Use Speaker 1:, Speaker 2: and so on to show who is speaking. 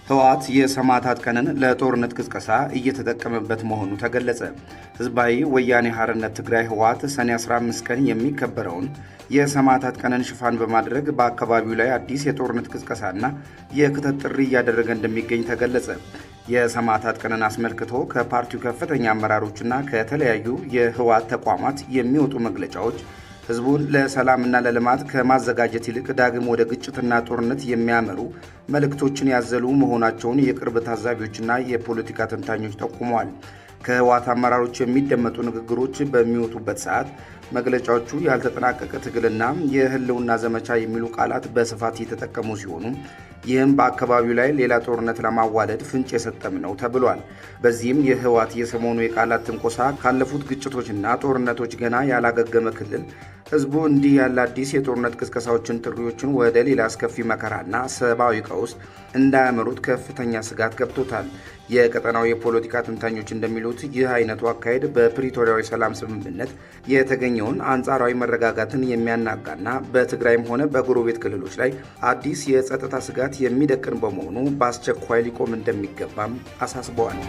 Speaker 1: ህወሓት የሰማዕታት ቀንን ለጦርነት ቅስቀሳ እየተጠቀመበት መሆኑ ተገለጸ። ህዝባዊ ወያኔ ሓርነት ትግራይ ህወሓት ሰኔ 15 ቀን የሚከበረውን የሰማዕታት ቀንን ሽፋን በማድረግ በአካባቢው ላይ አዲስ የጦርነት ቅስቀሳና የክተት ጥሪ እያደረገ እንደሚገኝ ተገለጸ። የሰማዕታት ቀንን አስመልክቶ ከፓርቲው ከፍተኛ አመራሮችና ከተለያዩ የህወሓት ተቋማት የሚወጡ መግለጫዎች ህዝቡን ለሰላምና ለልማት ከማዘጋጀት ይልቅ ዳግም ወደ ግጭትና ጦርነት የሚያመሩ መልእክቶችን ያዘሉ መሆናቸውን የቅርብ ታዛቢዎችና የፖለቲካ ተንታኞች ጠቁመዋል። ከህወሓት አመራሮች የሚደመጡ ንግግሮች በሚወጡበት ሰዓት መግለጫዎቹ ያልተጠናቀቀ ትግልና የህልውና ዘመቻ የሚሉ ቃላት በስፋት እየተጠቀሙ ሲሆኑ ይህም በአካባቢው ላይ ሌላ ጦርነት ለማዋለድ ፍንጭ የሰጠም ነው ተብሏል። በዚህም የህወሓት የሰሞኑ የቃላት ትንኮሳ ካለፉት ግጭቶችና ጦርነቶች ገና ያላገገመ ክልል ህዝቡ እንዲህ ያለ አዲስ የጦርነት ቅስቀሳዎችን፣ ጥሪዎችን ወደ ሌላ አስከፊ መከራና ሰብአዊ ቀውስ እንዳያመሩት ከፍተኛ ስጋት ገብቶታል። የቀጠናው የፖለቲካ ተንታኞች እንደሚሉት ይህ አይነቱ አካሄድ በፕሪቶሪያዊ ሰላም ስምምነት የተገኘውን አንጻራዊ መረጋጋትን የሚያናጋና በትግራይም ሆነ በጎረቤት ክልሎች ላይ አዲስ የጸጥታ ስጋት የሚደቅን በመሆኑ በአስቸኳይ ሊቆም እንደሚገባም አሳስበዋል።